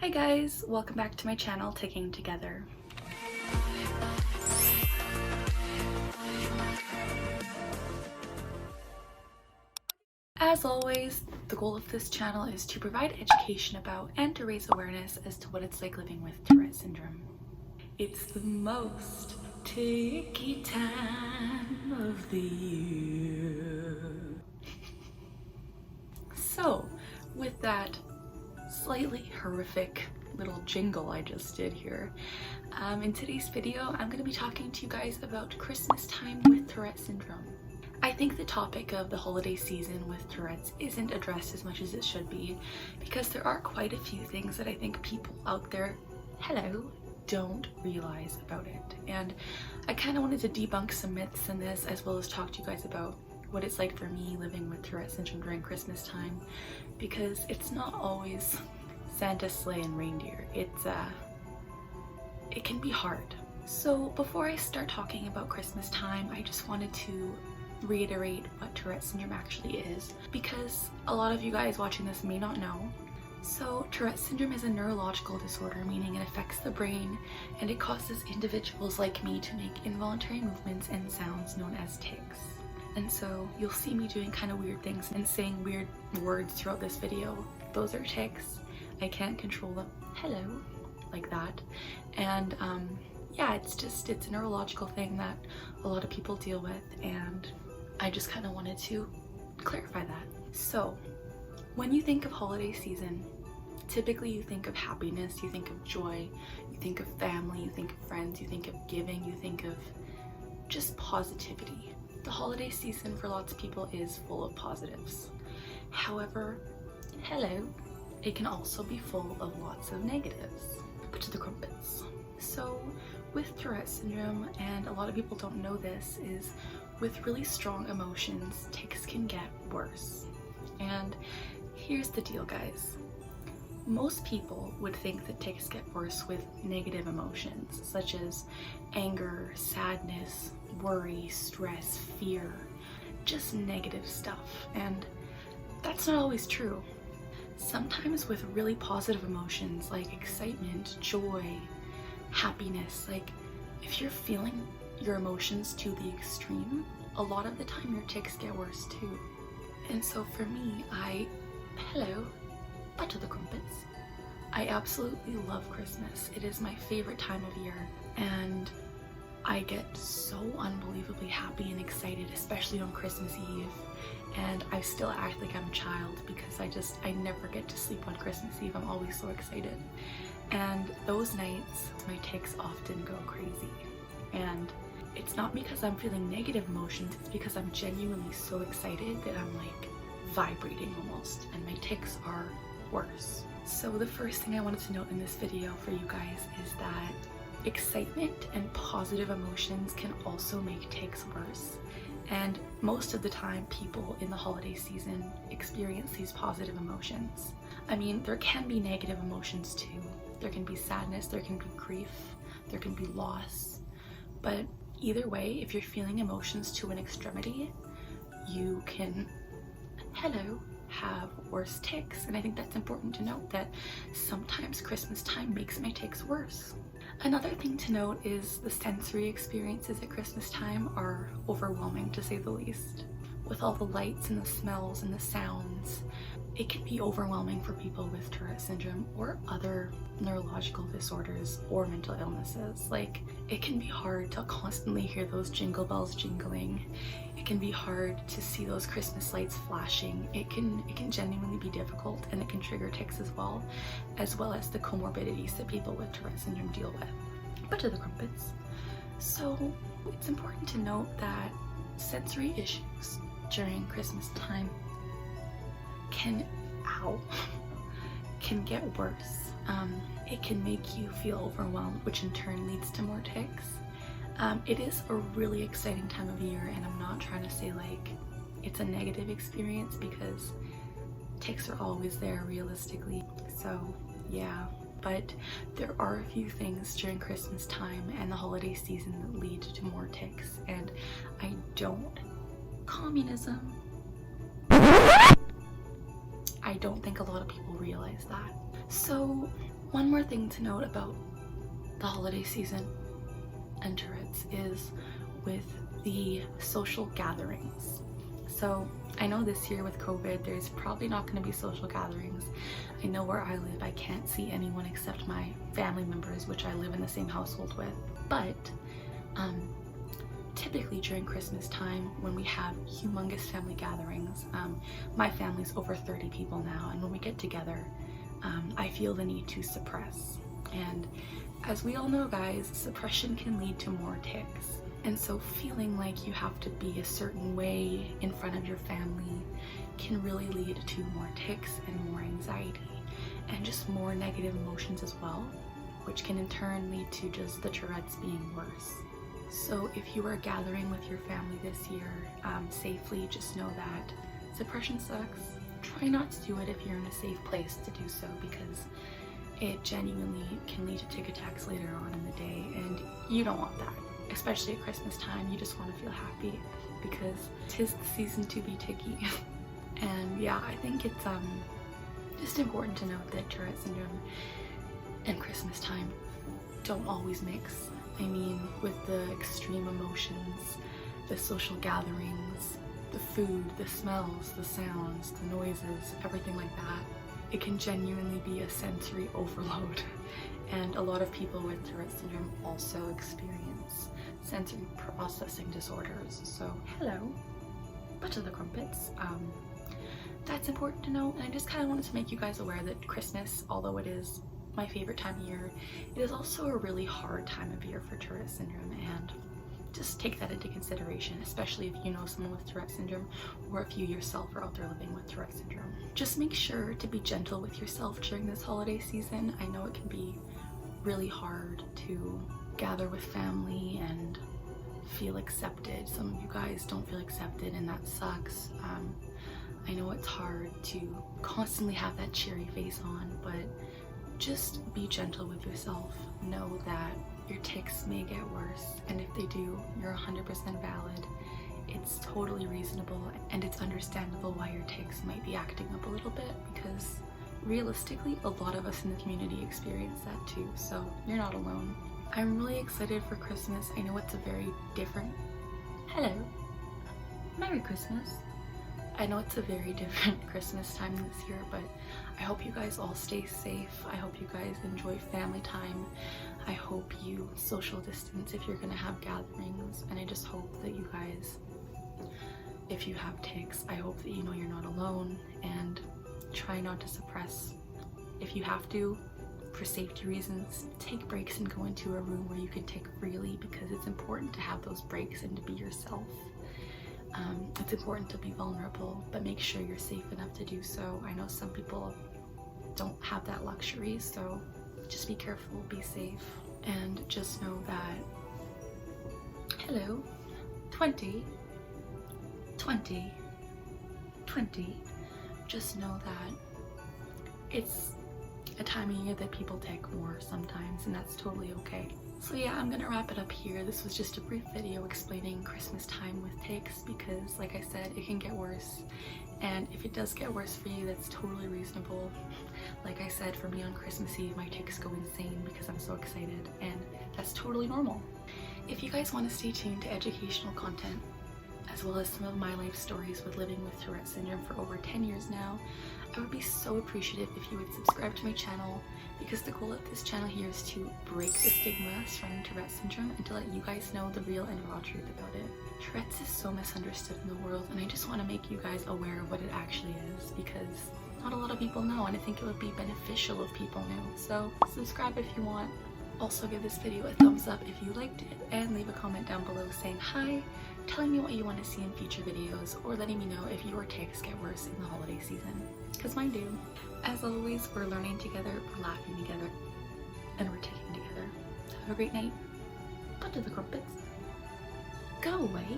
Hi guys, welcome back to my channel, Ticking Together. As always, the goal of this channel is to provide education about and to raise awareness as to what it's like living with Tourette Syndrome. It's the most ticky time of the year. So, with that slightly horrific little jingle I just did here, in today's video I'm going to be talking to you guys about Christmas time with Tourette Syndrome. I think the topic of the holiday season with Tourette's isn't addressed as much as it should be because there are quite a few things that I think people out there, don't realize about it. And I kind of wanted to debunk some myths in this as well as talk to you guys about what it's like for me living with Tourette Syndrome during Christmas time, because it's not always Santa, sleigh, and reindeer. It can be hard. So before I start talking about Christmas time, I just wanted to reiterate what Tourette Syndrome actually is, because a lot of you guys watching this may not know. So Tourette Syndrome is a neurological disorder, meaning it affects the brain and it causes individuals like me to make involuntary movements and sounds known as tics. And so you'll see me doing kind of weird things and saying weird words throughout this video. Those are tics. I can't control them. Hello, like that. And yeah, it's a neurological thing that a lot of people deal with, and I just kind of wanted to clarify that. So when you think of holiday season, typically you think of happiness, you think of joy, you think of family, you think of friends, you think of giving, you think of just positivity. The holiday season for lots of people is full of positives. However, it can also be full of lots of negatives. But to the crumpets. So with Tourette Syndrome, and a lot of people don't know this, is with really strong emotions, tics can get worse. And here's the deal, guys. Most people would think that tics get worse with negative emotions, such as anger, sadness, worry, stress, fear, just negative stuff. And that's not always true. Sometimes with really positive emotions like excitement, joy, happiness, like if you're feeling your emotions to the extreme, a lot of the time your tics get worse too. And so for me, back to the crumpets. I absolutely love Christmas. It is my favorite time of year, and I get so unbelievably happy and excited, especially on Christmas Eve. And I still act like I'm a child because I never get to sleep on Christmas Eve. I'm always so excited. And those nights, my tics often go crazy. And it's not because I'm feeling negative emotions, it's because I'm genuinely so excited that I'm like vibrating almost, and my tics are worse. So the first thing I wanted to note in this video for you guys is that excitement and positive emotions can also make tics worse. And most of the time people in the holiday season experience these positive emotions. I mean, there can be negative emotions too. There can be sadness, there can be grief, there can be loss. But either way, if you're feeling emotions to an extremity, you can, have worse tics. And I think that's important to note, that sometimes Christmas time makes my tics worse. Another thing to note is the sensory experiences at Christmas time are overwhelming, to say the least. With all the lights and the smells and the sounds, it can be overwhelming for people with Tourette Syndrome or other neurological disorders or mental illnesses. Like, it can be hard to constantly hear those jingle bells jingling. It can be hard to see those Christmas lights flashing. It can genuinely be difficult, and it can trigger tics as well as the comorbidities that people with Tourette Syndrome deal with. But to the crumpets. So it's important to note that sensory issues during Christmas time can get worse. It can make you feel overwhelmed, which in turn leads to more tics. It is a really exciting time of year, and I'm not trying to say like it's a negative experience, because tics are always there realistically. So yeah, but there are a few things during Christmas time and the holiday season that lead to more tics, and communism. I don't think a lot of people realize that. So One more thing to note about the holiday season and Tourette's is with the social gatherings. So I know this year with COVID, there's probably not going to be social gatherings. I know where I live, I can't see anyone except my family members, which I live in the same household with. But typically during Christmas time, when we have humongous family gatherings, my family's over 30 people now, and when we get together, I feel the need to suppress. And as we all know, guys, suppression can lead to more tics. And so feeling like you have to be a certain way in front of your family can really lead to more tics and more anxiety and just more negative emotions as well, which can in turn lead to just the Tourette's being worse. So if you are gathering with your family this year safely, just know that suppression sucks. Try not to do it if you're in a safe place to do so, because it genuinely can lead to tic attacks later on in the day, and you don't want that. Especially at Christmas time, you just want to feel happy because 'tis the season to be ticky. And yeah, I think it's just important to note that Tourette syndrome and Christmas time don't always mix. I mean, with the extreme emotions, the social gatherings, the food, the smells, the sounds, the noises, everything like that, it can genuinely be a sensory overload. And a lot of people with Tourette syndrome also experience sensory processing disorders. So hello, butter the crumpets. That's important to know, and I just kind of wanted to make you guys aware that Christmas, although it is my favorite time of year, it is also a really hard time of year for Tourette syndrome, and just take that into consideration, especially if you know someone with Tourette syndrome or if you yourself are out there living with Tourette syndrome. Just make sure to be gentle with yourself during this holiday season. I know it can be really hard to gather with family and feel accepted. Some of you guys don't feel accepted, and that sucks. I know it's hard to constantly have that cheery face on, but just be gentle with yourself. Know that your tics may get worse, and if they do, you're 100% valid. It's totally reasonable, and it's understandable why your tics might be acting up a little bit, because realistically, a lot of us in the community experience that too, so you're not alone. I'm really excited for Christmas. I know it's a very different... Hello! Merry Christmas! I know it's a very different Christmas time this year, but I hope you guys all stay safe. I hope you guys enjoy family time. I hope you social distance if you're gonna have gatherings, and I just hope that you guys, if you have tics, I hope that you know you're not alone, and try not to suppress. If you have to, for safety reasons, take breaks and go into a room where you can tic freely, because it's important to have those breaks and to be yourself. It's important to be vulnerable, but make sure you're safe enough to do so. I know some people don't have that luxury, so just be careful, be safe, and just know that, hello, 20, just know that it's a time of year that people tic more sometimes, and that's totally okay. So yeah, I'm gonna wrap it up here. This was just a brief video explaining Christmas time with tics, because like I said, it can get worse, and if it does get worse for you, that's totally reasonable. Like I said, for me on Christmas Eve, my tics go insane because I'm so excited, and that's totally normal. If you guys want to stay tuned to educational content, as well as some of my life stories with living with Tourette syndrome for over 10 years now, I would be so appreciative if you would subscribe to my channel, because the goal of this channel here is to break the stigma surrounding Tourette syndrome and to let you guys know the real and raw truth about it. Tourette's is so misunderstood in the world, and I just want to make you guys aware of what it actually is, because not a lot of people know, and I think it would be beneficial if people knew. So subscribe if you want. Also give this video a thumbs up if you liked it, and leave a comment down below saying hi, telling me what you want to see in future videos, or letting me know if your tics get worse in the holiday season, because mine do. As always, we're learning together, we're laughing together, and we're ticking together. Have a great night. Butter the crumpets. Go away.